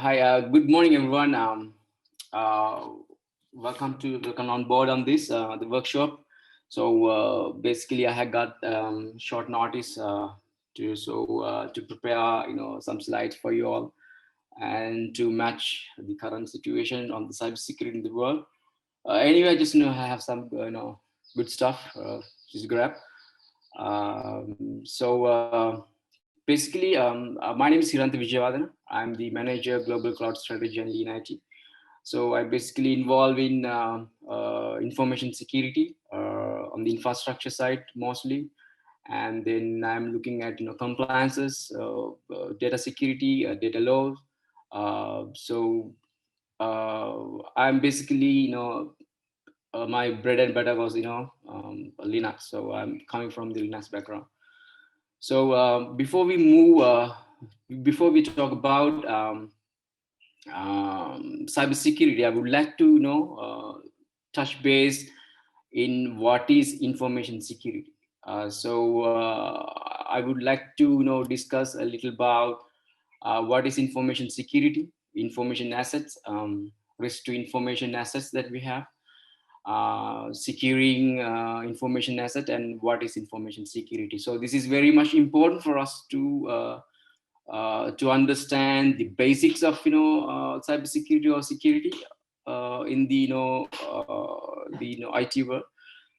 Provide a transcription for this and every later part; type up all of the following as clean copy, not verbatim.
Hi, good morning, everyone. Uh, welcome on board on this the workshop. So basically, I had got short notice to prepare some slides for you all and to match the current situation on the cybersecurity in the world. Anyway, I just I have some good stuff. Just grab. Basically, my name is Hirantha Wijewardane. I'm the manager global cloud strategy and lean IT. So I basically involve in information security on the infrastructure side mostly, and then I'm looking at compliances, data security, data laws. I'm basically my bread and butter was Linux. So I'm coming from the Linux background. So before we talk about cybersecurity, I would like to touch base in what is information security. I would like to discuss a little about what is information security, information assets, risk to information assets that we have, securing information asset, and what is information security. So this is very much important for us to understand the basics of cybersecurity or security in the IT world.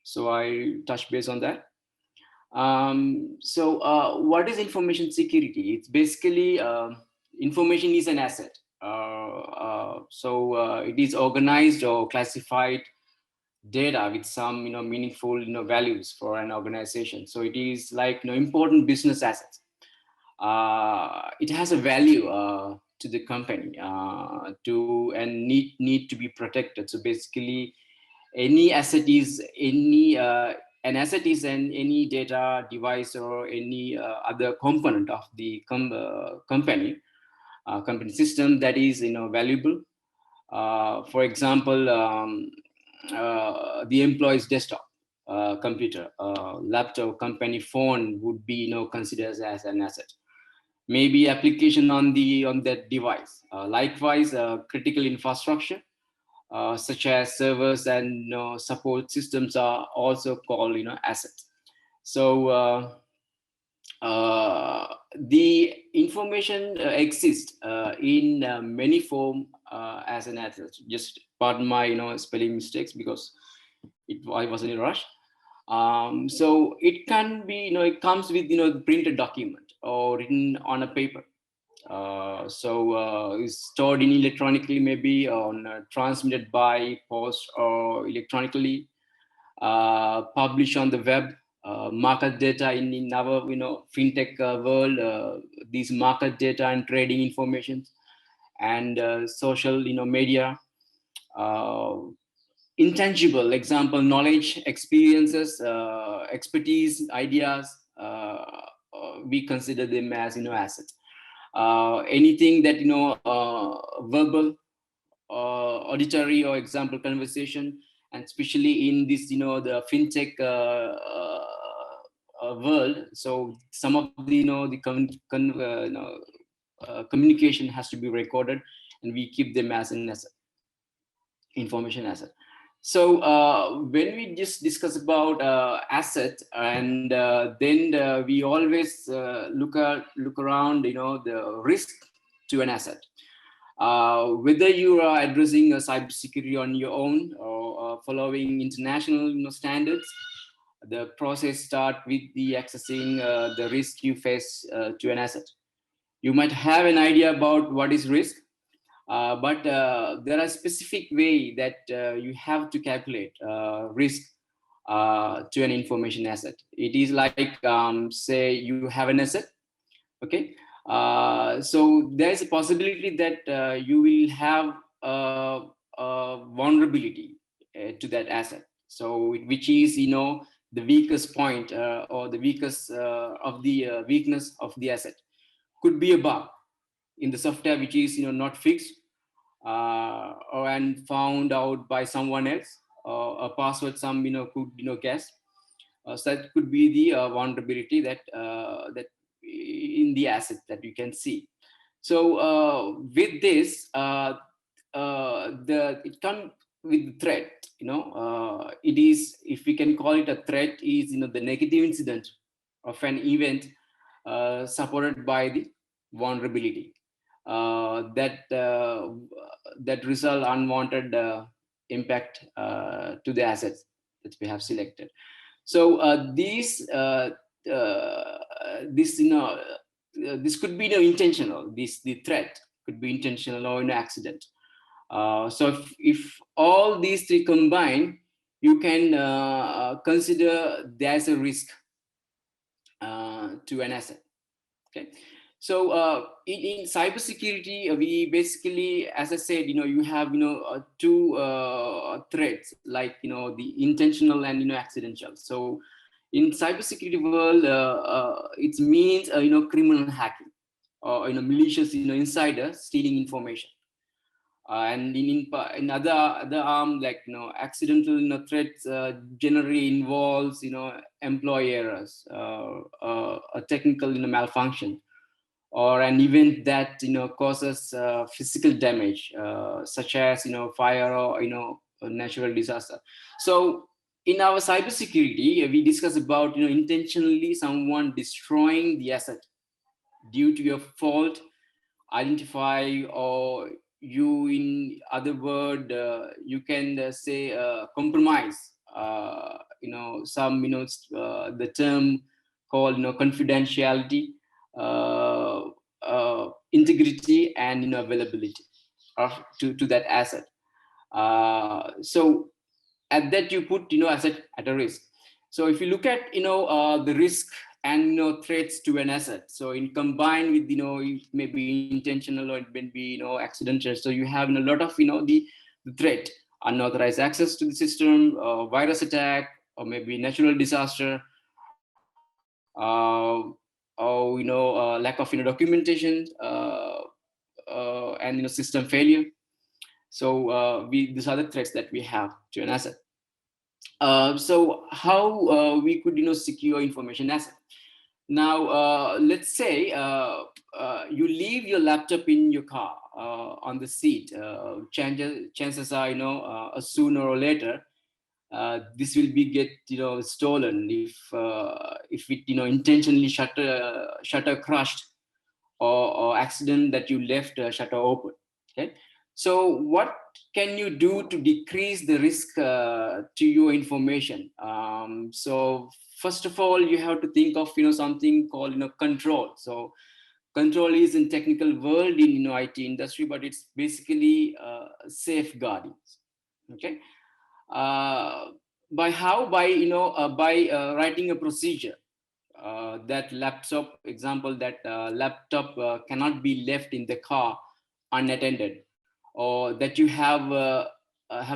So I touch base on that. What is information security? It's basically information is an asset. It is organized or classified data with some meaningful values for an organization. So it is like important business assets. It has a value to the company to and need to be protected. So basically, any asset is an asset is any data device or any other component of the company company system that is valuable. For example, the employee's desktop computer, laptop, company phone would be considered as an asset. Maybe application on that device. Likewise, critical infrastructure such as servers and support systems are also called assets. So the information exists in many form as an asset. Just pardon my spelling mistakes because I was in a rush. So it can be it comes with the printed document or written on a paper. It's stored in electronically, maybe on transmitted by post or electronically, published on the web. Market data in our fintech world, these market data and trading information, and social media, uh, intangible example, knowledge, experiences, expertise, ideas. We consider them as assets. Anything that verbal, auditory, or example conversation, and especially in this the fintech world. So some of the communication has to be recorded, and we keep them as an asset, information asset. So when we just discuss about asset, and then we always look around the risk to an asset. Whether you are addressing cybersecurity on your own or following international standards, the process start with the accessing the risk you face to an asset. You might have an idea about what is risk, but there are specific way that you have to calculate risk to an information asset. It is like, say you have an asset, okay? So there's a possibility that you will have a vulnerability to that asset. So which is the weakest point or the weakest of the weakness of the asset. Could be a bug in the software which is not fixed, and found out by someone else, a password some could guess. So that could be the vulnerability that in the asset that you can see. So with this, it comes with the threat. It is, if we can call it a threat, is the negative incident of an event supported by the vulnerability that result unwanted impact to the assets that we have selected. So uh, this this could be intentional. The threat could be intentional or an accident. So if all these three combine, you can consider there's a risk to an asset. Okay. So in cybersecurity, we basically, as I said, you have two threats, like the intentional and accidental. So in cybersecurity world, it means criminal hacking, or malicious insider stealing information. And in other arm, like accidental threats generally involves employee errors, a technical malfunction, or an event that causes physical damage, such as fire, or a natural disaster. So in our cybersecurity, we discuss about intentionally someone destroying the asset due to your fault, identify, or you, in other word, you can say compromise, some the term called confidentiality, uh, integrity, and availability of to that asset. So at that you put asset at a risk. So if you look at the risk and threats to an asset, so in combined with it may be intentional or it may be accidental. So you have a lot of the threat: unauthorized access to the system, virus attack, or maybe natural disaster, or lack of documentation, and system failure. So these are the threats that we have to an asset. So how we could secure information asset. Now let's say you leave your laptop in your car on the seat. Chances are sooner or later this will be get stolen if it intentionally shutter crushed, or accident that you left shutter open. Okay. So what can you do to decrease the risk to your information? So first of all, you have to think of something called control. So control is in technical world in IT industry, but it's basically safeguarding. Okay. uh, by how? By by writing a procedure that laptop example, that laptop cannot be left in the car unattended, or that you have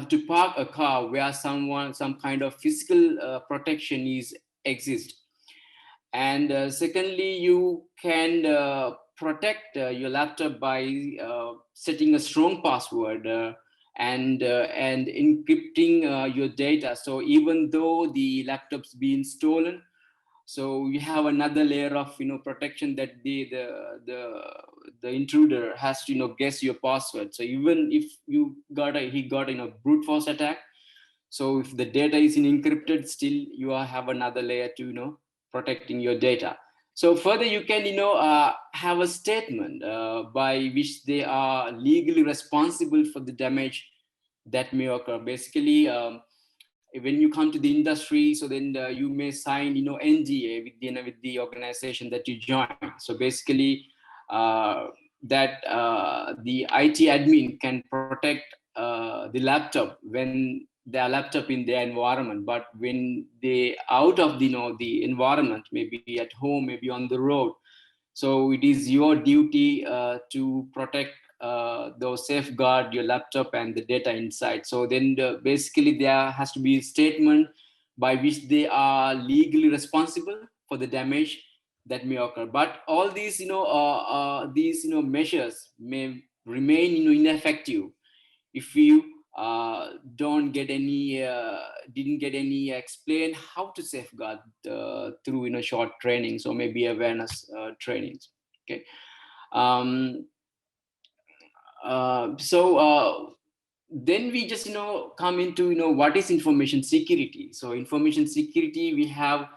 to park a car where some kind of physical protection is exist. And secondly, you can protect your laptop by setting a strong password, and encrypting your data. So even though the laptop's been stolen, so you have another layer of protection, that the intruder has to guess your password. So even if he got brute force attack, so if the data is encrypted, still you have another layer to protecting your data. So further, you can have a statement by which they are legally responsible for the damage that may occur. Basically, when you come to the industry, so then you may sign NDA with the organization that you join. So basically, that the IT admin can protect the laptop when their laptop in their environment, but when they out of the environment, maybe at home, maybe on the road, so it is your duty to protect those, safeguard your laptop and the data inside. So then basically there has to be a statement by which they are legally responsible for the damage that may occur. But all these measures may remain ineffective if you don't get any didn't get any explain how to safeguard through short trainings or maybe awareness trainings. Okay. Then we just come into what is information security. So information security we have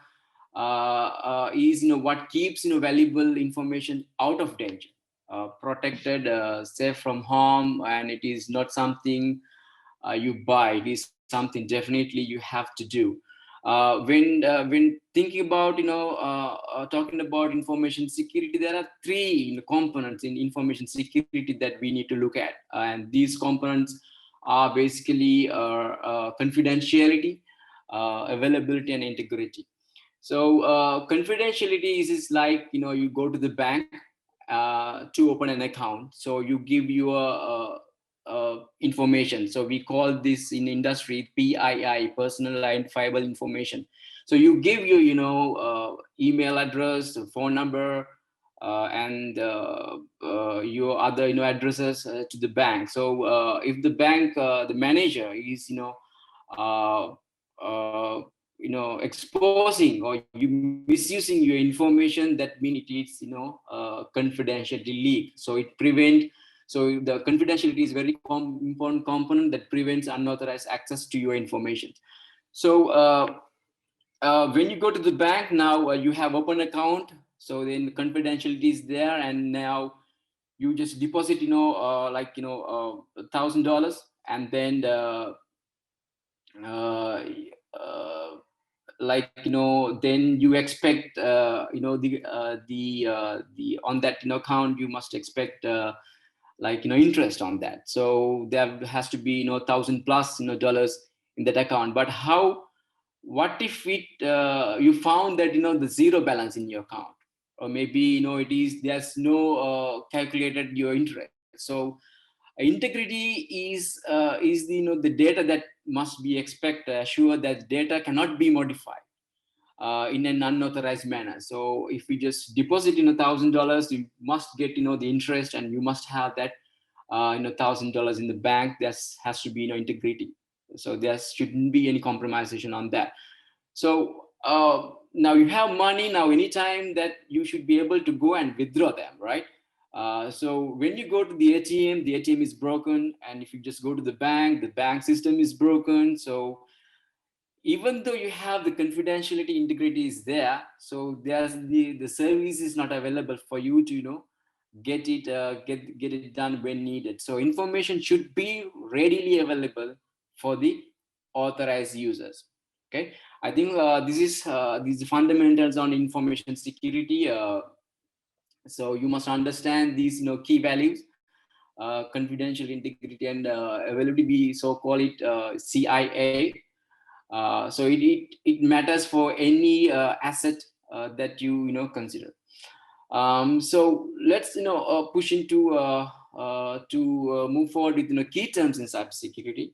is what keeps valuable information out of danger, protected, safe from harm, and it is not something you buy. It is something definitely you have to do. When thinking about talking about information security, there are three components in information security that we need to look at, and these components are basically confidentiality, availability, and integrity. So confidentiality is like you go to the bank to open an account. So you give your information. So we call this in industry PII, personal identifiable information. So you give your email address, phone number, and your other addresses to the bank. So if the bank, the manager is uh, uh, exposing or you misusing your information, that means it is confidentiality leak. So it prevent. So the confidentiality is very important component that prevents unauthorized access to your information. So when you go to the bank now, you have open account. So then confidentiality is there, and now you just deposit like $1,000, and then uh, uh, like then you expect the on that account you must expect like interest on that. So there has to be 1,000 plus dollars in that account. But what if it you found that the zero balance in your account, or maybe it is there's no calculated your interest. So integrity is the the data that must be expected, assure that data cannot be modified in an unauthorized manner. So if you just deposit $1,000, you must get the interest, and you must have that $1,000 in the bank. There has to be integrity. So there shouldn't be any compromisation on that. So now you have money now. Anytime that you should be able to go and withdraw them, right? So when you go to the ATM is broken, and if you just go to the bank system is broken. So even though you have the confidentiality, integrity is there, so there's the service is not available for you to get it done when needed. So information should be readily available for the authorized users. Okay, I think this is these fundamentals on information security. So you must understand these key values: confidential, integrity, and availability. We so call it CIA. So it matters for any asset that you consider. So let's push into to move forward with key terms in cybersecurity.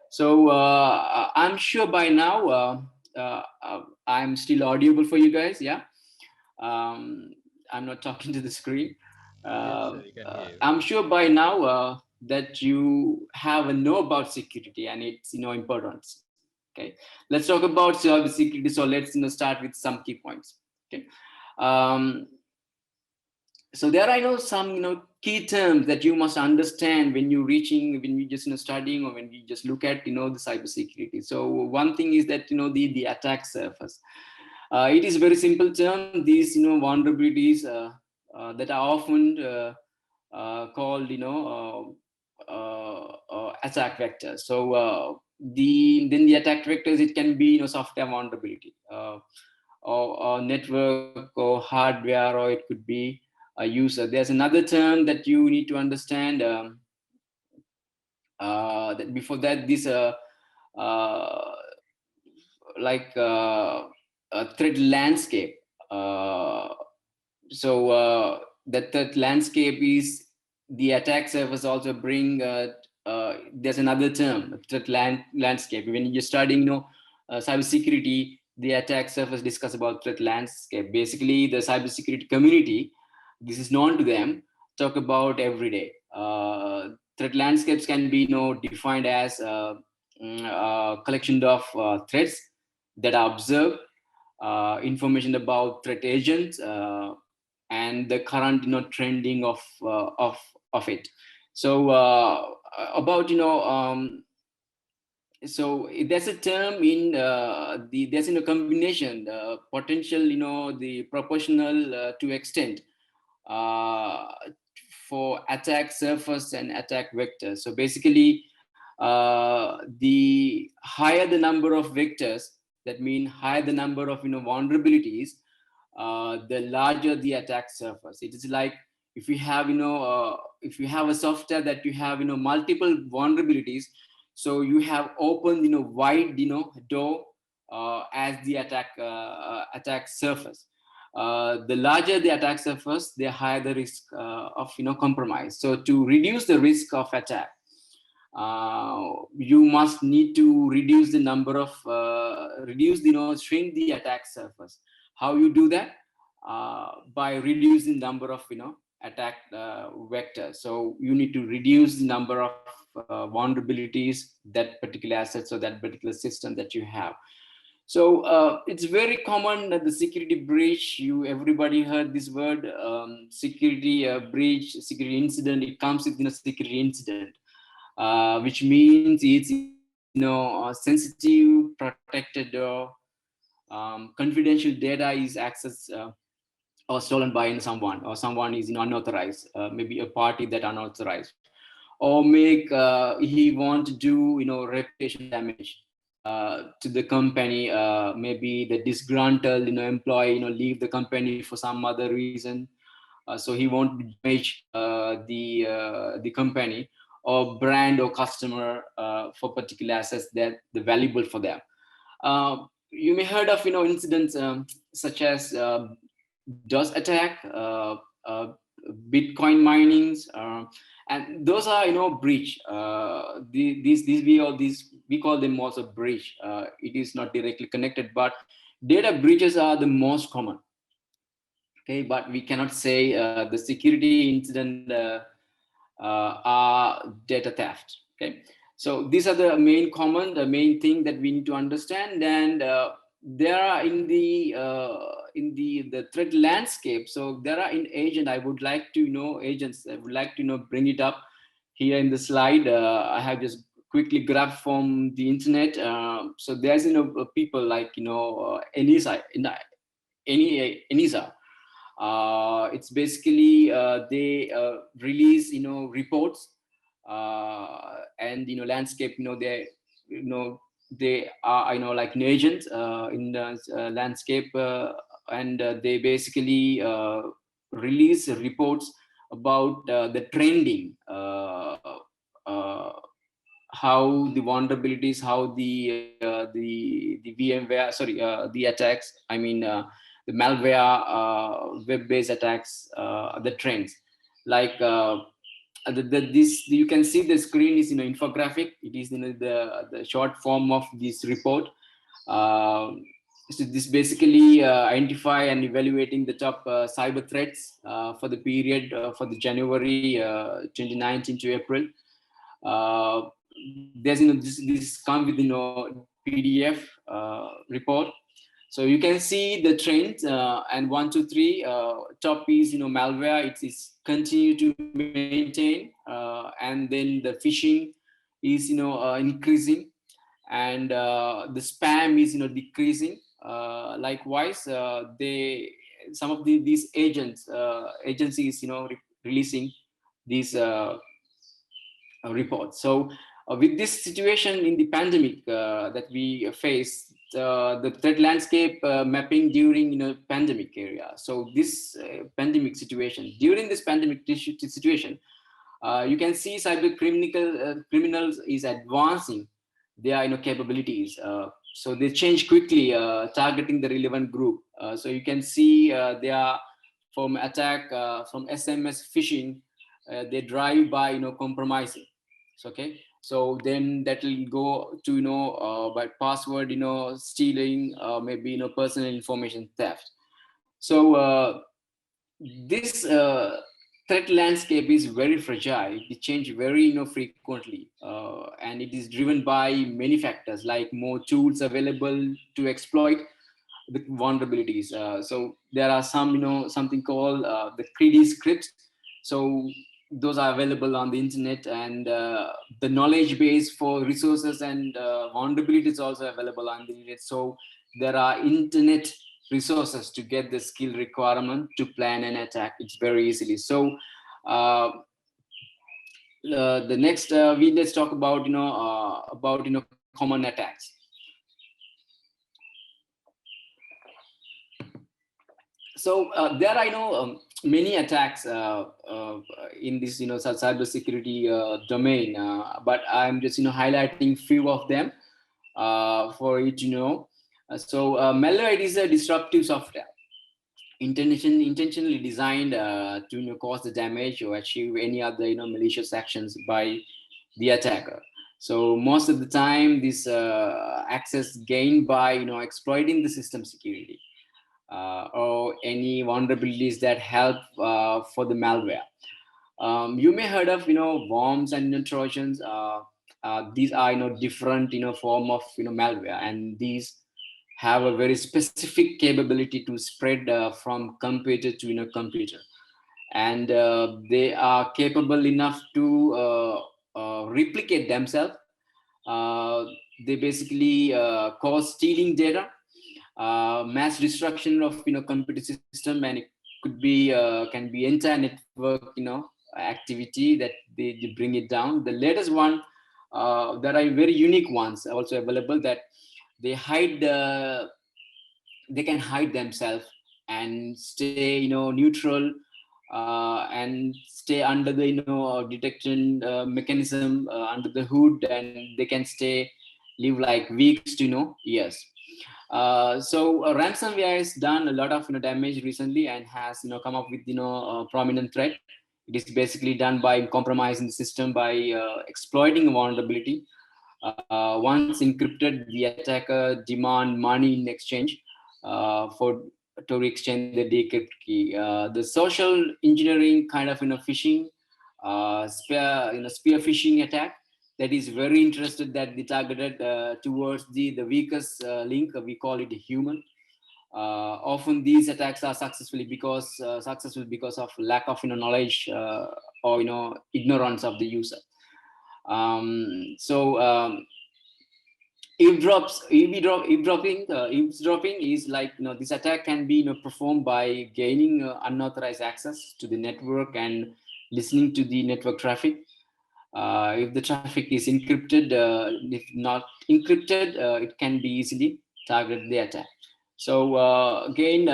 So I'm sure by now I'm still audible for you guys. Yeah, um, I'm not talking to the screen. Yes, sir, we can hear you. I'm sure by now that you have a know about security and its importance. Okay, let's talk about cybersecurity. So let's start with some key points. Okay. Um, so there are some key terms that you must understand when you just studying, or when you just look at the cybersecurity. So one thing is that the attack surface. It is a very simple term. These vulnerabilities that are often called attack vectors. So the attack vectors, it can be software vulnerability, or network, or hardware, or it could be a user. There's another term that you need to understand, that before that this uh, like a threat landscape. So that landscape is the attack surface also bring there's another term, threat landscape. When you're studying cybersecurity, the attack surface discuss about threat landscape. Basically the cybersecurity community, this is known to them, talk about every day. Threat landscapes can be defined as collection of threats that are observed, information about threat agents, and the current trending of it. So about so there's a term in there's in a combination potential, the proportional to extent uh, for attack surface and attack vectors. So basically, the higher the number of vectors, that means higher the number of vulnerabilities, the larger the attack surface. It is like if you have if you have a software that you have multiple vulnerabilities, so you have opened wide door as the attack surface. The larger the attack surface, the higher the risk of compromise. So to reduce the risk of attack, you must need to reduce the number of shrink the attack surface. How you do that? By reducing number of attack vectors. So you need to reduce the number of vulnerabilities that particular assets or that particular system that you have. So it's very common that the security breach, everybody heard this word, security breach, security incident. It comes with security incident, which means it's sensitive, protected, or confidential data is accessed or stolen by someone, or someone is unauthorized, maybe a party that unauthorized, or make he want to do reputation damage to the company. Maybe the disgruntled employee leave the company for some other reason, so he won't damage the company or brand or customer for particular assets that the valuable for them. You may heard of incidents such as DOS attack, Bitcoin minings, and those are breach. We call them also breach. It is not directly connected, but data breaches are the most common. Okay, but we cannot say the security incident are data theft. Okay, so these are the main thing that we need to understand. And there are in the threat landscape. So there are in agent. I would like to agents. I would like to bring it up here in the slide. I have just quickly grabbed from the internet. So there's people like ENISA, ENISA. It's basically they release reports and landscape. They are like an agent in the landscape, and they basically release reports about the trending, uh, how the vulnerabilities, how the VMware, sorry, the attacks. I mean, the malware, web-based attacks, the trends. Like this, you can see the screen is infographic. It is the short form of this report. So this basically identify and evaluating the top cyber threats for the period for the January 2019 to April. There's this come with PDF report. So you can see the trends and 1, 2, 3. Top is malware. It is continue to maintain, and then the phishing is increasing, and the spam is decreasing. Likewise, they some of these agencies releasing these reports. So with this situation in the pandemic that we face, the threat landscape mapping during pandemic area. So this pandemic situation, during this pandemic situation, you can see cyber criminals is advancing their capabilities. So they change quickly, targeting the relevant group. So you can see they are from attack from SMS phishing. They drive by compromising. So, okay, so then that will go to by password stealing, maybe personal information theft. So this threat landscape is very fragile. It changes very frequently, and it is driven by many factors, like more tools available to exploit the vulnerabilities. So there are some something called the greedy scripts. So those are available on the internet, and the knowledge base for resources and vulnerability is also available on the internet. So there are internet resources to get the skill requirement to plan an attack. It's very easily. So the next let's talk about common attacks. So there I know many attacks in this cybersecurity domain, but I'm just highlighting few of them for you to know. So malware is a disruptive software intentionally designed to cause the damage or achieve any other malicious actions by the attacker. So most of the time, this access gained by exploiting the system security or any vulnerabilities that help for the malware. You may heard of worms and trojans. These are different form of malware, and these have a very specific capability to spread from computer to computer, and they are capable enough to replicate themselves. They basically cause stealing data, mass destruction of computer system, and it could be can be entire network activity that they bring it down. The latest one, there are very unique ones also available, that they hide they can hide themselves and stay neutral, and stay under the detection mechanism under the hood, and they can stay live like weeks to years. So ransomware has done a lot of damage recently and has come up with prominent threat. It is basically done by compromising the system by exploiting a vulnerability. Once encrypted, the attacker demand money in exchange for to exchange the decrypt key. The social engineering kind of phishing, spear phishing attack, that is very interested, that they targeted towards the weakest link. We call it a human. Often these attacks are successful because of lack of knowledge or ignorance of the user. Eavesdropping is like this attack can be performed by gaining unauthorized access to the network and listening to the network traffic. If the traffic is encrypted, if not encrypted, it can be easily target the attack. So again,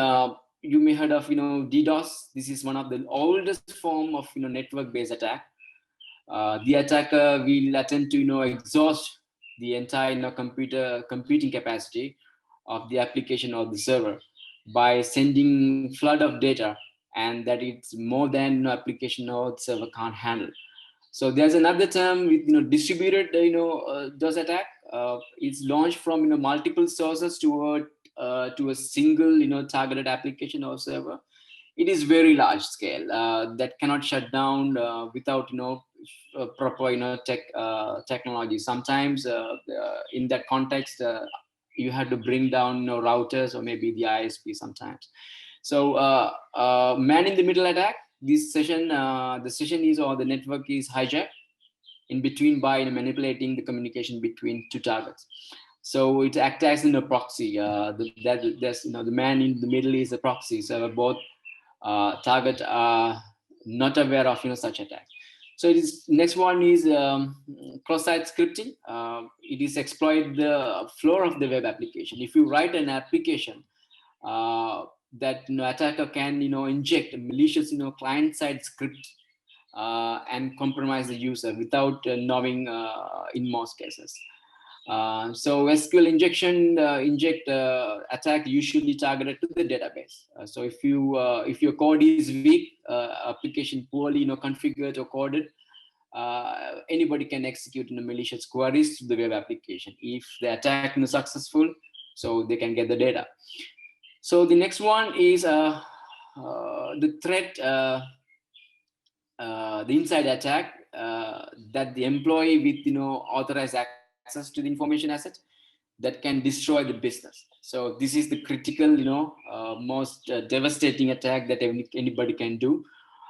you may heard of DDoS. This is one of the oldest form of network-based attack. The attacker will attempt to exhaust the entire computing capacity of the application or the server by sending flood of data, and that it's more than application or the server can't handle. So there's another term with distributed DOS attack. It's launched from multiple sources to a single targeted application or server. It is very large scale that cannot shut down without proper technology. Sometimes in that context, you had to bring down routers or maybe the ISP sometimes. So man in the middle attack. This session, the session is, or the network is hijacked in between by manipulating the communication between two targets. So it acts as a proxy. The man in the middle is a proxy. So both target are not aware of such attack. So it is next one is cross-site scripting. It is exploit the flow of the web application. If you write an application that attacker can inject a malicious client-side script and compromise the user without knowing in most cases. So SQL inject attack usually targeted to the database. So if your code is weak, application poorly configured or coded, anybody can execute malicious queries to the web application. If the attack is successful, so they can get the data. So the next one is the threat, the inside attack that the employee with authorized access to the information asset that can destroy the business. So this is the critical, most devastating attack that anybody can do.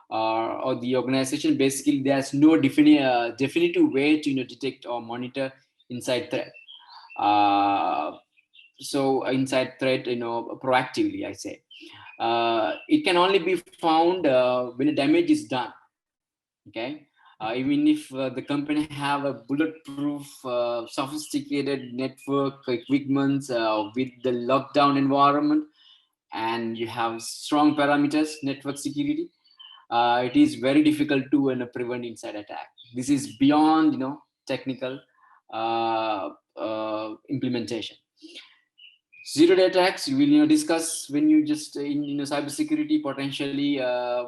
or the organization, basically there's no definitive way to detect or monitor inside threat. So inside threat, proactively, I say. It can only be found when a damage is done. Okay. Even if the company have a bulletproof, sophisticated network equipment with the lockdown environment, and you have strong parameters, network security, it is very difficult to prevent inside attack. This is beyond technical implementation. Zero day attacks we will discuss when you just in cybersecurity, potentially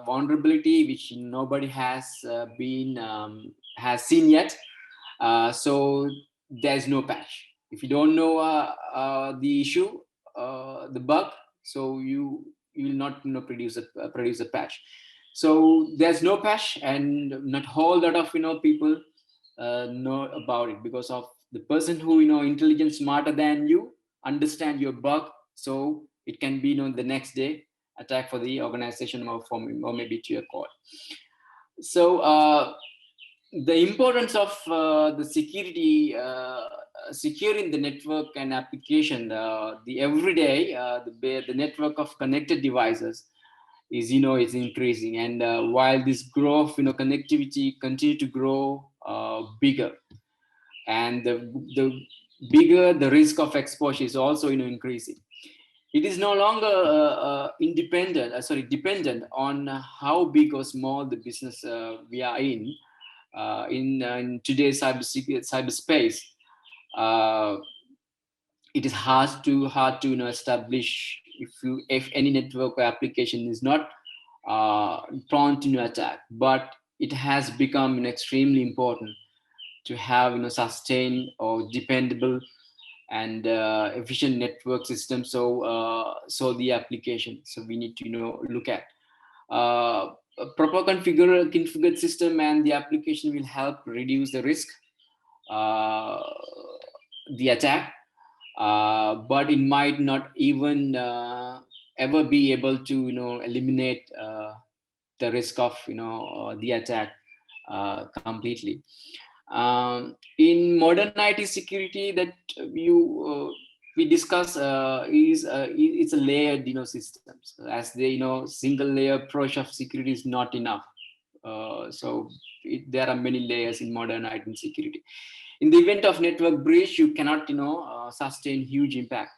vulnerability which nobody has seen yet. So there's no patch. If you don't know the issue, the bug, so you will not produce a patch. So there's no patch, and not whole lot of people know about it, because of the person who intelligent smarter than you understand your bug. So it can be the next day attack for the organization, or maybe to your call. So the importance of the security, securing the network and application, the everyday, the network of connected devices is is increasing, and while this growth connectivity continue to grow bigger, and the bigger the risk of exposure is also increasing. It is no longer dependent on how big or small the business we are in today's cyberspace. uh, it is hard to establish if any network or application is not prone to attack, but it has become extremely important to have sustained or dependable and efficient network system. So the application, so we need to look at a proper configured system, and the application will help reduce the risk, uh, the attack, but it might not even ever be able to eliminate the risk of the attack completely. In modern IT security that we discuss it's a layered systems, as the single layer approach of security is not enough. There are many layers in modern IT security. In the event of network breach, you cannot sustain huge impact.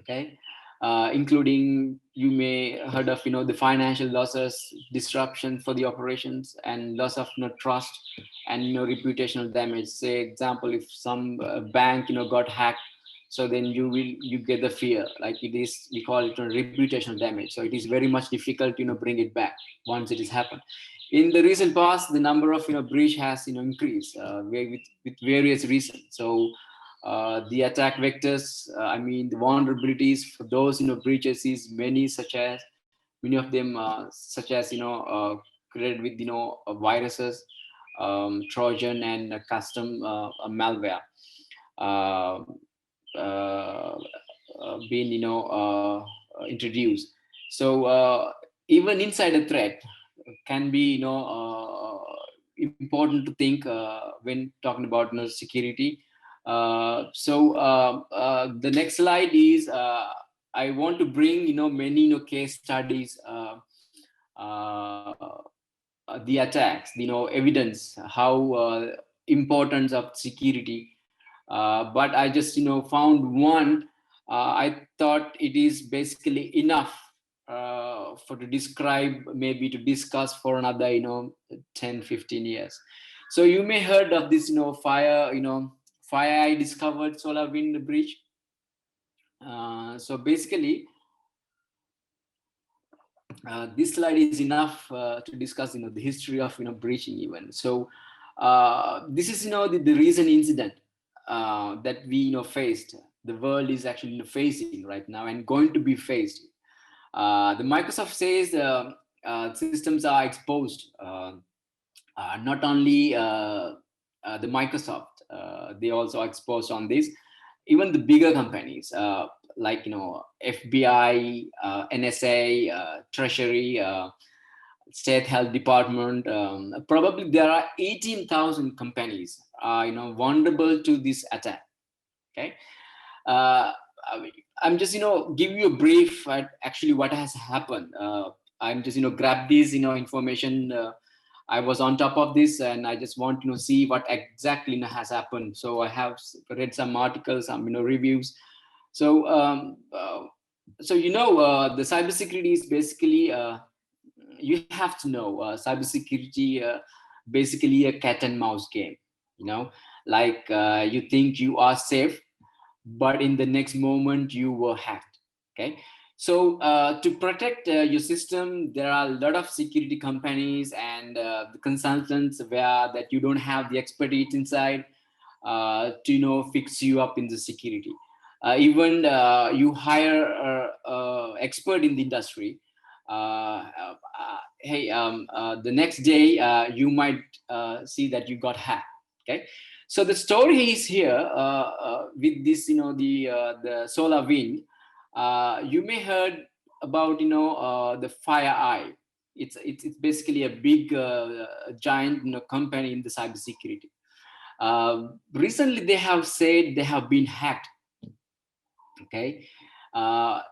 Okay. Including, you may heard of the financial losses, disruption for the operations, and loss of trust, and reputational damage. Say example, if some bank got hacked, so then you get the fear, like it is, we call it reputational damage. So it is very much difficult to bring it back once it has happened. In the recent past, the number of breach has increased with various reasons. So the attack vectors, the vulnerabilities for those breaches is many of them such as created with viruses, Trojan, and custom malware uh, uh, being introduced. So even inside a threat can be important to think when talking about security. The next slide is I want to bring many case studies, uh, the attacks, evidence how importance of security. But I just found one. I thought it is basically enough for to describe, maybe to discuss for another 10-15 years. So you may heard of this FireEye discovered SolarWinds breach. So basically, this slide is enough to discuss the history of breaching even. So this is the recent incident that we faced, the world is actually facing right now and going to be faced. The Microsoft says systems are exposed. Not only the Microsoft, they also exposed on this. Even the bigger companies like FBI, NSA, Treasury, state health department. Probably there are 18,000 companies, vulnerable to this attack. Okay, uh, I'm just give you a brief at actually what has happened. I'm just grab this information. I was on top of this, and I just want to see what exactly has happened. So I have read some articles, some reviews. So the cybersecurity is basically you have to know cybersecurity basically a cat and mouse game. Like you think you are safe, but in the next moment you were hacked. Okay, so to protect your system, there are a lot of security companies and the consultants where that you don't have the expertise inside to fix you up in the security. Even you hire expert in the industry. Hey, the next day you might see that you got hacked. Okay, so the story is here with this, the solar wind. You may heard about the Fire Eye. It's basically a big giant company in the cybersecurity. Recently, they have said they have been hacked. Okay,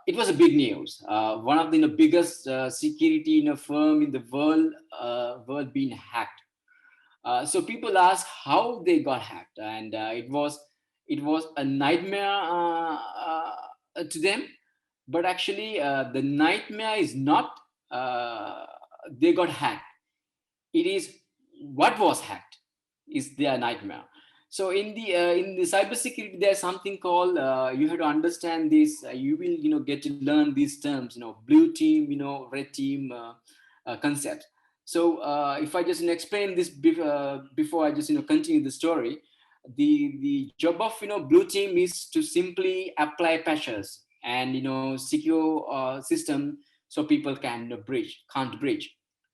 it was a big news. One of the biggest security firm in the world being hacked. So people ask how they got hacked, and it was a nightmare to them. But actually, the nightmare is not they got hacked. It is what was hacked is their nightmare. So in the cybersecurity, there's something called you have to understand this. You will get to learn these terms. Blue team, red team concepts. So if I just explain this before I just continue the story, the job of blue team is to simply apply patches and secure system so people can't breach.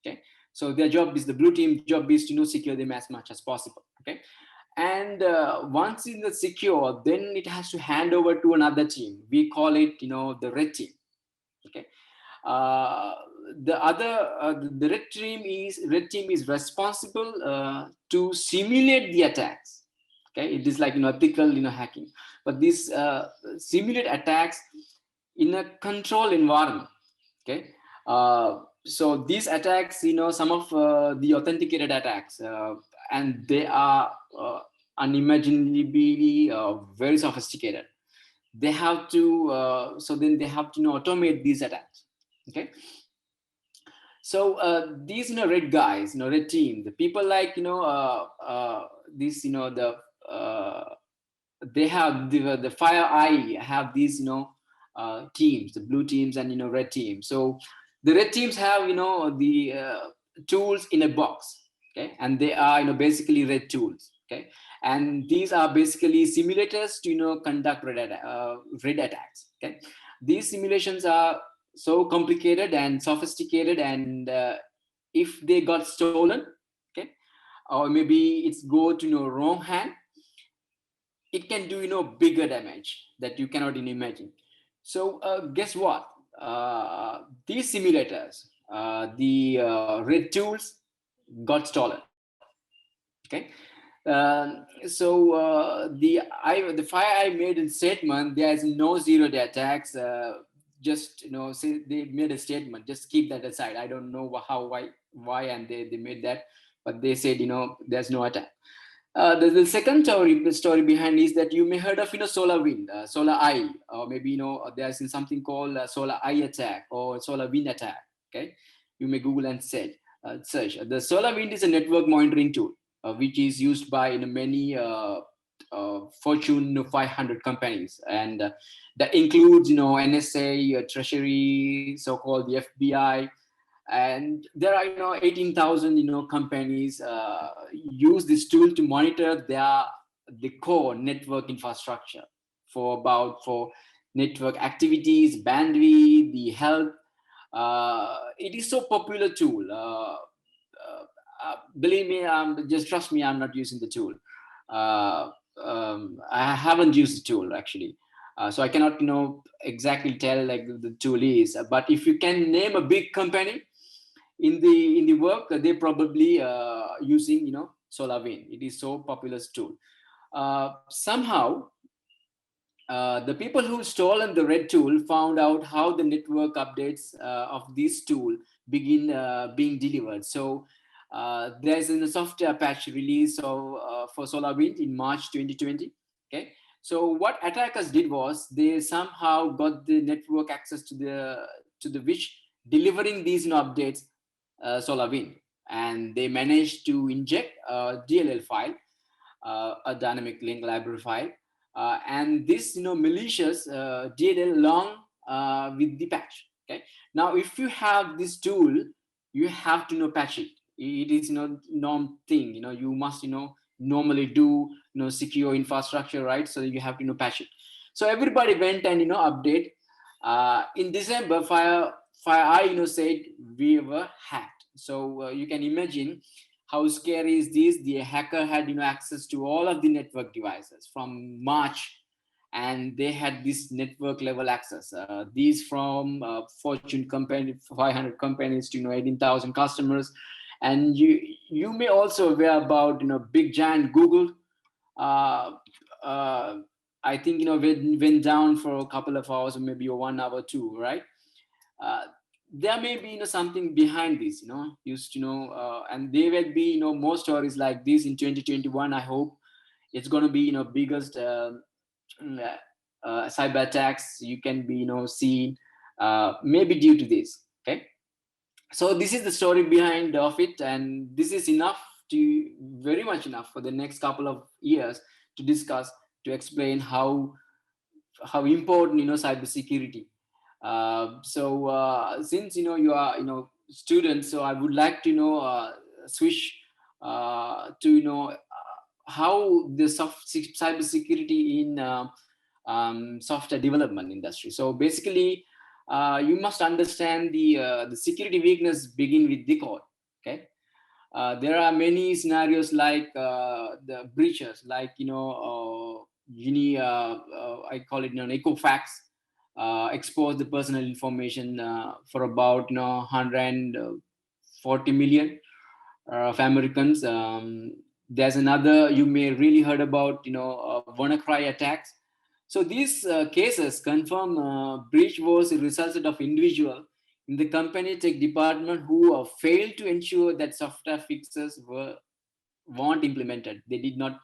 Okay, so their job is the blue team job is to secure them as much as possible. Okay, and once in the secure, then it has to hand over to another team. We call it the red team. Okay, uh, the red team is responsible to simulate the attacks. Okay, it is like ethical hacking, but these simulate attacks in a controlled environment. Okay, so these attacks, some of the authenticated attacks, and they are unimaginably very sophisticated. They have to so then they have to automate these attacks. Okay, so these red guys, red team, the people like these the they have the Fire Eye have these teams, the blue teams and red teams. So the red teams have the tools in a box. Okay, and they are basically red tools. Okay, and these are basically simulators to conduct red attacks. Okay, these simulations are so complicated and sophisticated, and if they got stolen, okay, or maybe it's go to wrong hand, it can do bigger damage that you cannot even imagine. So guess what, these simulators, the red tools got stolen. Okay, the Fire Eye made a statement. There is no zero-day attacks. Just say they made a statement. Just keep that aside. I don't know how, why, and they made that, but they said there's no attack. The second story behind is that you may heard of solar wind, solar eye, or maybe there's something called solar eye attack or solar wind attack. Okay, you may Google and search. The solar wind is a network monitoring tool which is used by many Fortune 500 companies, and that includes NSA, Treasury, so-called the FBI, and there are 18,000 companies use this tool to monitor the core network infrastructure for network activities, bandwidth, the health. It is so popular tool. Believe me, just trust me, I'm not using the tool. I haven't used the tool actually, so I cannot exactly tell like the tool is. But if you can name a big company in the work, they probably using SolarWind. It is so popular tool. Somehow the people who stolen the red tool found out how the network updates of this tool begin being delivered. So there's a software patch release for SolarWind in March 2020. Okay, so what attackers did was they somehow got the network access to the which delivering these updates SolarWind, and they managed to inject a DLL file, a dynamic link library file, and this malicious DLL along with the patch. Okay, now if you have this tool, you have to patch it. It is norm thing. You must normally do secure infrastructure, right? So you have to patch it. So everybody went and update. In December, FireEye said we were hacked. So you can imagine how scary is this. The hacker had access to all of the network devices from March, and they had this network level access. These from Fortune company 500 companies to 18,000 customers. And you may also aware about big giant Google. uh, I think went down for a couple of hours or maybe 1 hour too, right? uh, there may be something behind this, used and there will be more stories like this in 2021. I hope it's going to be biggest cyber attacks you can be seen, maybe due to this. Okay, so this is the story behind of it, and this is enough to very much enough for the next couple of years to discuss, to explain how important cybersecurity. Since you are students, so I would like to switch to how the cybersecurity in software development industry. So basically, you must understand the security weakness begin with the code. Okay, there are many scenarios like the breaches, like I call it Equifax expose the personal information for about 140 million of Americans. There's another you may really heard about, WannaCry attacks. So these cases confirm breach was a result of individual in the company tech department who failed to ensure that software fixes weren't implemented. They did not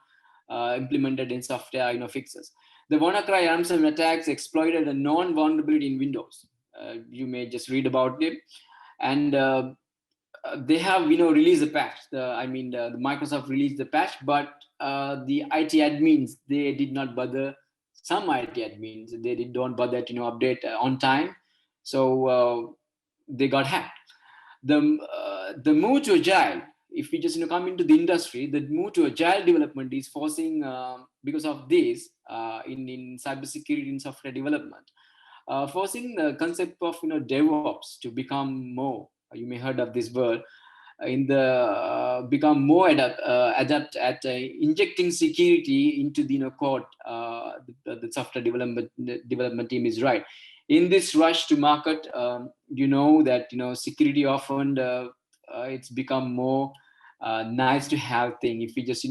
implemented in software fixes. The WannaCry ransomware attacks exploited a known vulnerability in Windows. You may just read about it, and they have released the patch. The Microsoft released the patch, but the IT admins, they did not bother. Some IT admins, they don't bother to update on time, so they got hacked. The move to agile, if we just come into the industry, the move to agile development is forcing because of this in cybersecurity and software development, forcing the concept of DevOps to become more. You may heard of this word in the become more adept at injecting security into the code. The software development team is right in this rush to market. That security often it's become more nice to have thing. If we just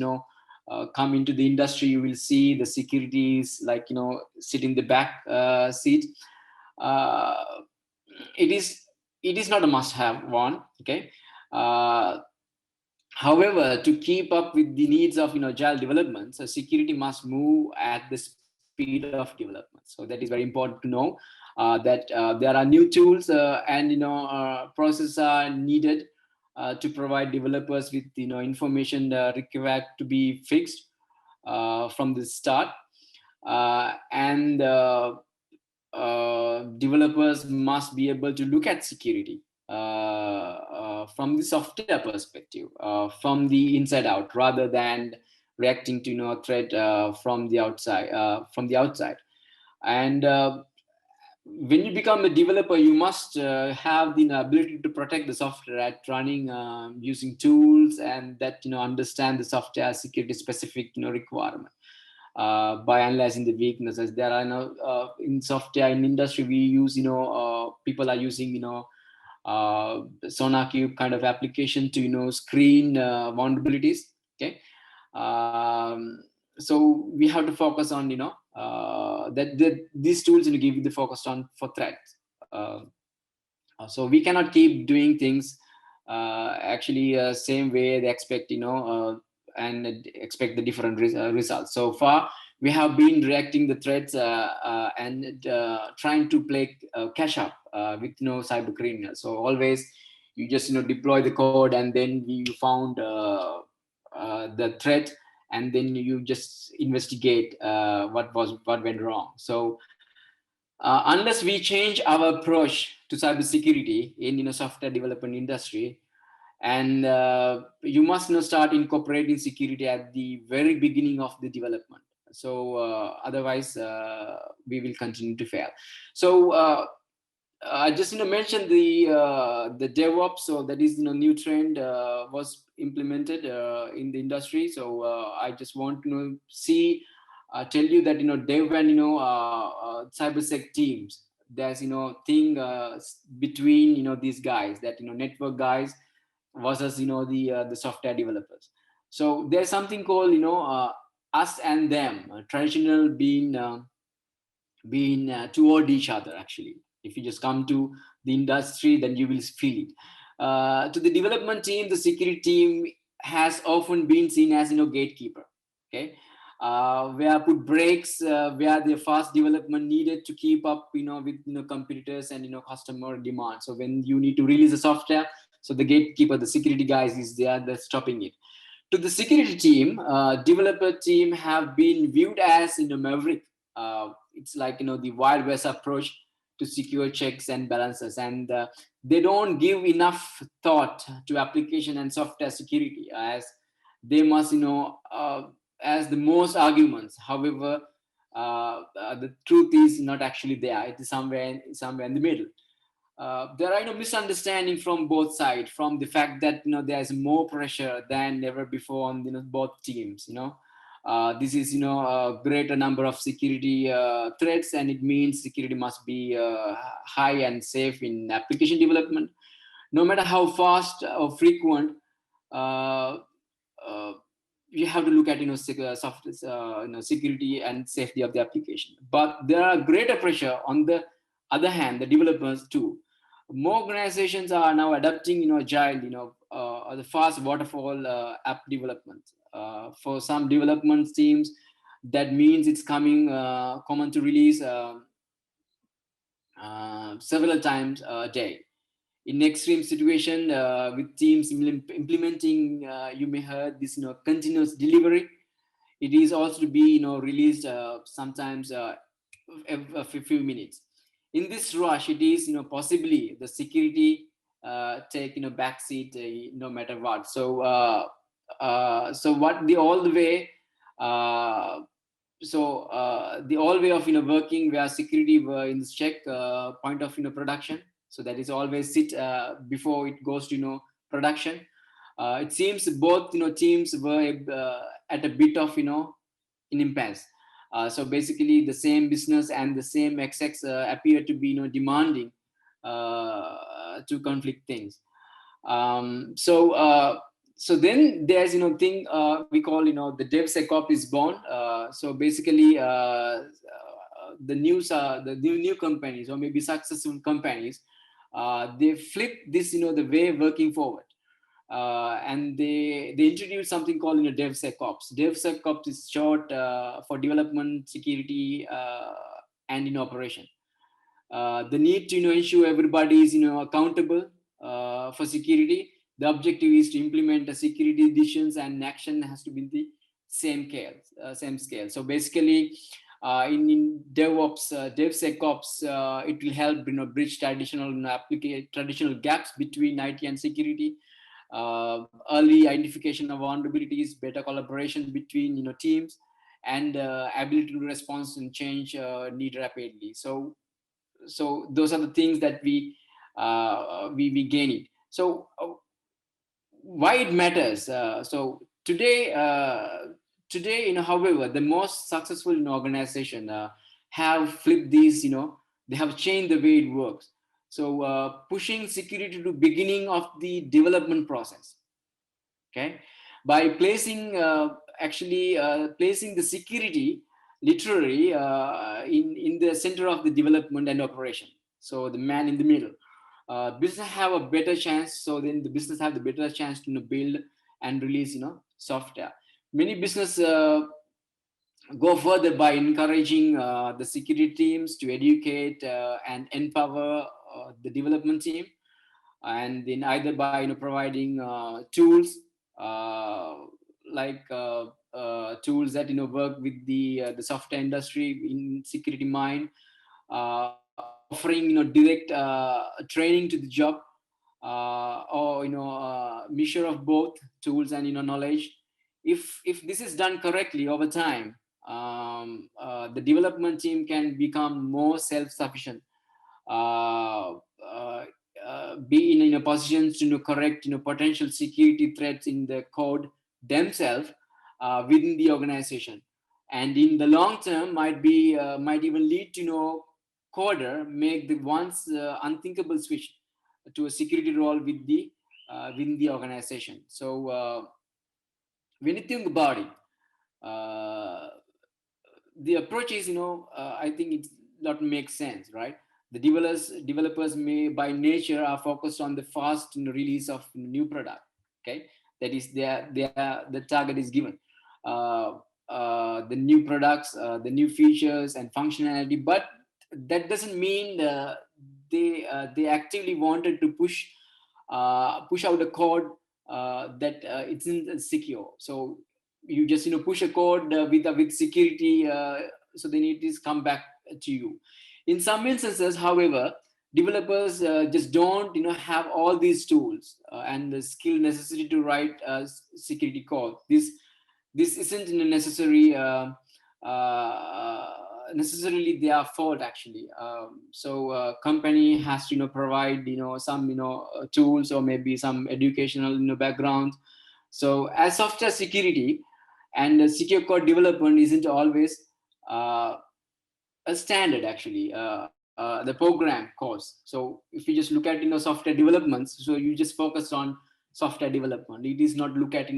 come into the industry, you will see the security is like sit in the back seat. uh, it is not a must have one. Okay, uh, however, to keep up with the needs of agile development, so security must move at the speed of development. So that is very important to know that there are new tools and processes are needed to provide developers with information required to be fixed from the start, and developers must be able to look at security from the software perspective, from the inside out, rather than reacting to a threat from the outside. And when you become a developer, you must have the ability to protect the software at running using tools, and that understand the software security specific requirement. By analyzing the weaknesses, there are in software in industry we use people are using SonarQube kind of application to screen vulnerabilities. Okay, um, so we have to focus on that these tools give you the focus on for threats. So we cannot keep doing things actually same way they expect, and expect the different results. So far we have been reacting the threats and trying to play catch up with cyber criminals. So always you just deploy the code, and then you found the threat, and then you just investigate what went wrong. So unless we change our approach to cybersecurity in software development industry, and you must start incorporating security at the very beginning of the development. So otherwise we will continue to fail. So I just mentioned the DevOps. So that is new trend was implemented in the industry. So I just want to see tell you that Dev and cybersec teams. There's thing between these guys, that network guys versus the software developers. So there's something called us and them, traditional being toward each other. Actually, if you just come to the industry, then you will feel it. To the development team, the security team has often been seen as gatekeeper. Okay, where put breaks, where the fast development needed to keep up with competitors and customer demand. So when you need to release the software, so the gatekeeper, the security guys, is there, that's stopping it. To the security team, developer team have been viewed as maverick. It's like the wild west approach to secure checks and balances, and they don't give enough thought to application and software security, as they must as the most arguments. However, the truth is not actually there. It is somewhere in the middle. There are misunderstanding from both sides, from the fact that there's more pressure than ever before on both teams. This is a greater number of security threats, and it means security must be high and safe in application development, no matter how fast or frequent. uh, uh, you have to look at security and safety of the application. But there are greater pressure on the other hand, the developers too. More organizations are now adopting agile, the fast waterfall app development. For some development teams, that means it's coming common to release several times a day. In extreme situation, with teams implementing, you may heard this continuous delivery. It is also to be released sometimes a few minutes. In this rush, it is possibly the security take backseat no matter what. So so what the all the way uh, the all way of working where security were in check point of production. So that is always sit before it goes to production. It seems both teams were at a bit of in impasse. So basically the same business and the same execs appear to be demanding to conflict things. So then there's thing we call the DevSecOps is born. So basically the new companies, or maybe successful companies, they flip this the way working forward. And they introduce something called DevSecOps. DevSecOps is short for development security and operation. The need to ensure everybody is accountable for security. The objective is to implement a security decisions, and action has to be in the same scale. So basically, in DevOps, DevSecOps, it will help bridge traditional gaps between IT and security. Early identification of vulnerabilities, better collaboration between teams, and ability to respond and change need rapidly. So those are the things that we gain it. So why it matters? So today however, the most successful organization have flipped these. They have changed the way it works. So pushing security to beginning of the development process. Okay, by placing placing the security literally in the center of the development and operation. So the man in the middle. Business have a better chance. So then the business have the better chance to build and release software. Many business go further by encouraging the security teams to educate and empower the development team, and then either by providing tools uh, tools that work with the software industry in security mind, offering direct training to the job, or mixture of both tools and knowledge. If this is done correctly over time, the development team can become more self-sufficient, uh, uh, be in a position to correct potential security threats in the code themselves within the organization, and in the long term might even lead to coder make the once unthinkable switch to a security role with the within the organization. So when you think about it, uh, the approach is I think it not makes sense, right? The developers may by nature are focused on the fast release of new product. Okay, that is their the target is given, uh, the new products, the new features and functionality, but that doesn't mean they actively wanted to push out a code that it's not secure. So you just push a code with security, so then it is come back to you. In some instances, however, developers just don't have all these tools and the skill necessary to write security code. This isn't necessary necessarily their fault actually. So company has to provide some tools or maybe some educational background. So as software security and secure code development isn't always uh, a standard actually, the program course. So if you just look at software developments, so you just focus on software development, it is not look at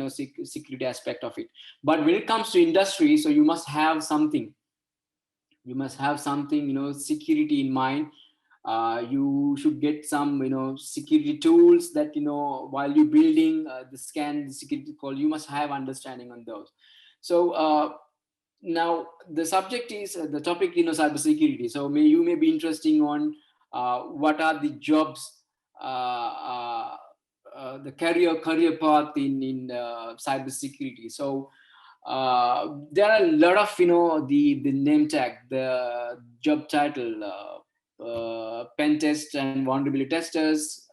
security aspect of it. But when it comes to industry, so you must have something security in mind. You should get some security tools that while you're building the scan the security call, you must have understanding on those. So now the subject is the topic cybersecurity. So you may be interesting on what are the jobs, the career path in cybersecurity. So there are a lot of the name tag, the job title, pen test and vulnerability testers.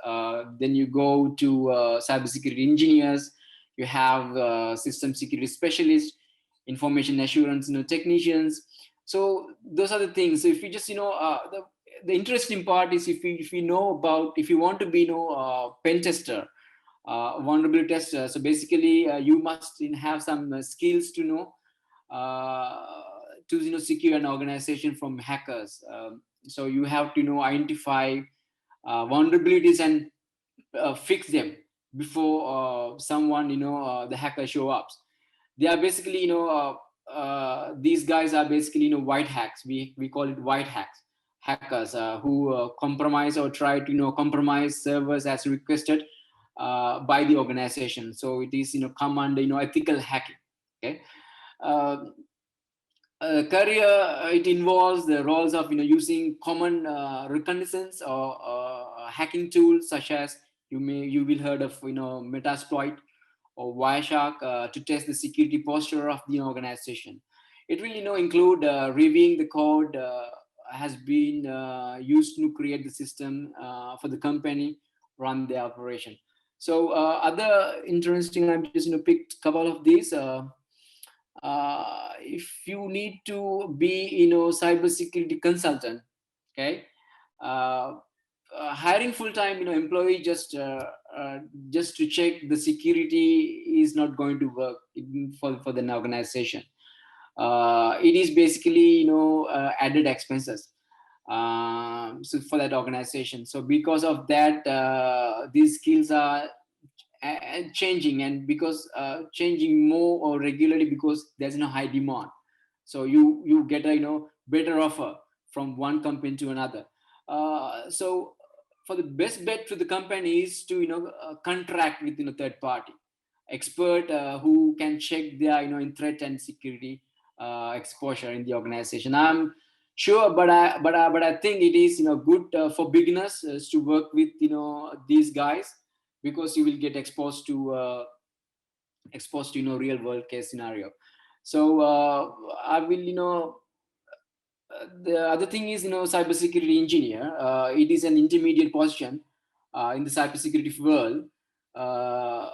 Then you go to cybersecurity engineers. You have system security specialists, information assurance technicians. So those are the things. So if you just the interesting part is if you know about, if you want to be pen tester, vulnerability tester. So basically, you must have some skills to know to secure an organization from hackers. So you have to identify vulnerabilities and fix them before someone the hacker show up. They are basically these guys are basically white hacks. We call it white hacks, hackers who compromise or try to compromise servers as requested by the organization. So it is come under ethical hacking. Okay. uh, Career, it involves the roles of using common reconnaissance or hacking tools, such as you will heard of Metasploit or Wireshark, to test the security posture of the organization. It will include reviewing the code has been used to create the system for the company run the operation. So other interesting, I'm just picked a couple of these. If you need to be cybersecurity consultant, okay, uh, hiring full-time employee just to check the security is not going to work for the organization. It is basically added expenses. so for that organization. So because of that, these skills are changing, and because changing more or regularly, because there's no high demand. So you get a better offer from one company to another. So for the best bet to the company is to contract with third party expert who can check their in threat and security exposure in the organization. I'm sure, but I think it is good for beginners to work with these guys, because you will get exposed to real world case scenario. So I will the other thing is cybersecurity engineer. It is an intermediate position in the cybersecurity world uh,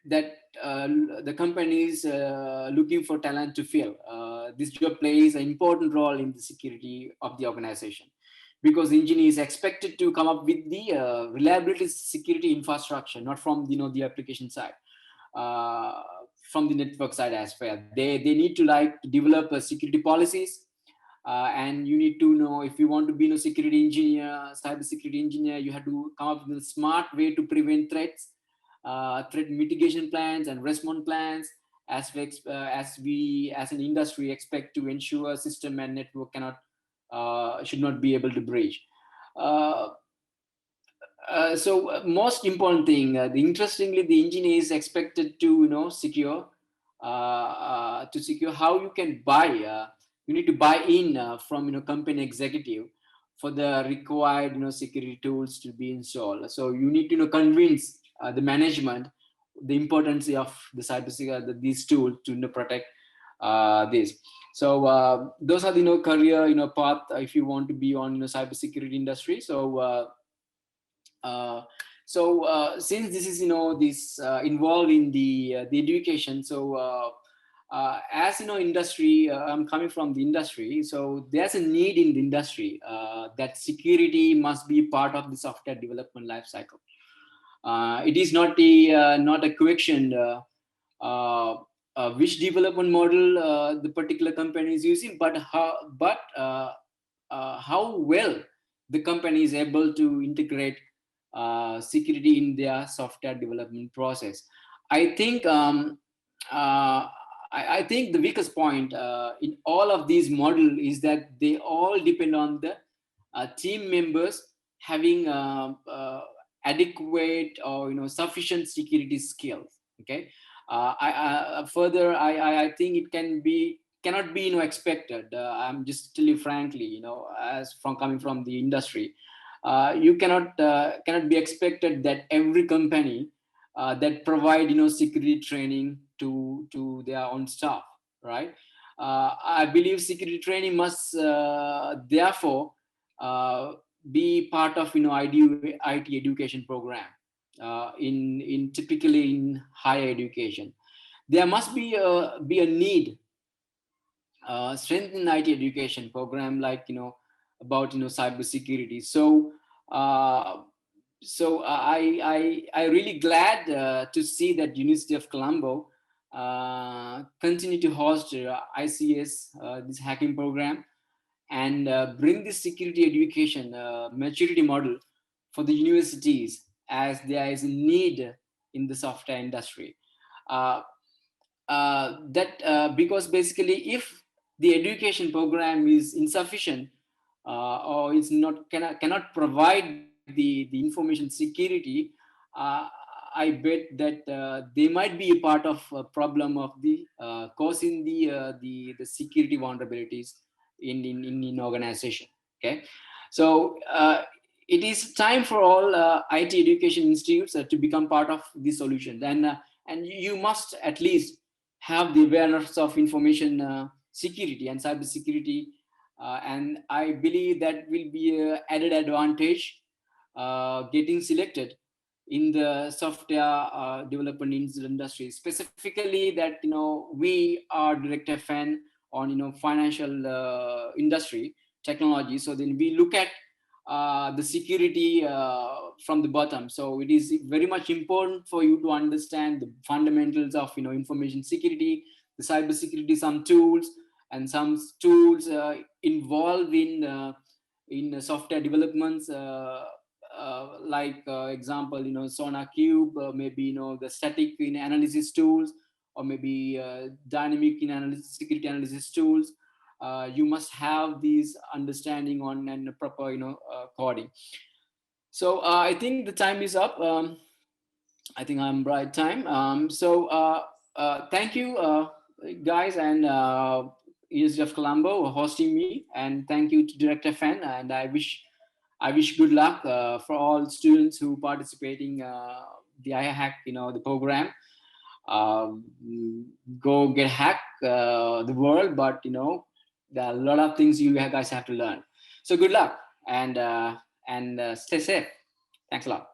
that the company is looking for talent to fill. This job plays an important role in the security of the organization, because the engineer is expected to come up with the reliability security infrastructure, not from the application side, uh, from the network side as well. They need to like develop security policies, and you need to know, if you want to be a security engineer, cyber security engineer, you have to come up with a smart way to prevent threats, threat mitigation plans and response plans, as we as an industry expect to ensure system and network cannot should not be able to breach. Uh, most important thing, interestingly, the engineer is expected to secure to secure how you can buy. You need to buy in from company executive for the required security tools to be installed. So you need to convince the management the importance of the cybersecurity, these tools to protect this. So those are the career path if you want to be on cybersecurity industry. So. Uh, since this is this involved in the education, so as industry, I'm coming from the industry, so there's a need in the industry that security must be part of the software development life cycle. It is not a question uh, which development model the particular company is using, but how well the company is able to integrate security in their software development process. I think I think the weakest point in all of these model is that they all depend on the team members having adequate or sufficient security skills. Okay, further I think it cannot be expected. I'm just tell you frankly, as from coming from the industry, you cannot be expected that every company that provide security training to their own staff, right? I believe security training must therefore uh, be part of IT education program in typically in higher education. There must be a need strengthen IT education program, like about cybersecurity. So uh, I really glad to see that University of Colombo continue to host ICS, this hacking program, and bring this security education maturity model for the universities, as there is a need in the software industry. Uh, that Because basically, if the education program is insufficient, or is not cannot provide the information security, uh, I bet that they might be a part of a problem of the causing the security vulnerabilities in organization. Okay, so it is time for all IT education institutes to become part of the solution. And you must at least have the awareness of information security and cyber security, and I believe that will be an added advantage getting selected in the software development industry. Specifically, that we are direct fan on financial industry technology. So then we look at the security from the bottom. So it is very much important for you to understand the fundamentals of information security, the cyber security, some tools, and some tools involved in in software developments, like example, Sona Cube, maybe the static analysis tools, or maybe dynamic security analysis tools. You must have these understanding on and proper coding. So I think the time is up. I think I'm right time. Thank you, guys, and University of Colombo hosting me, and thank you to Director Fan. And I wish good luck for all students who participating the iHack, the program. Um, Go get hack the world, but there are a lot of things you guys have to learn. So good luck, and stay safe. Thanks a lot.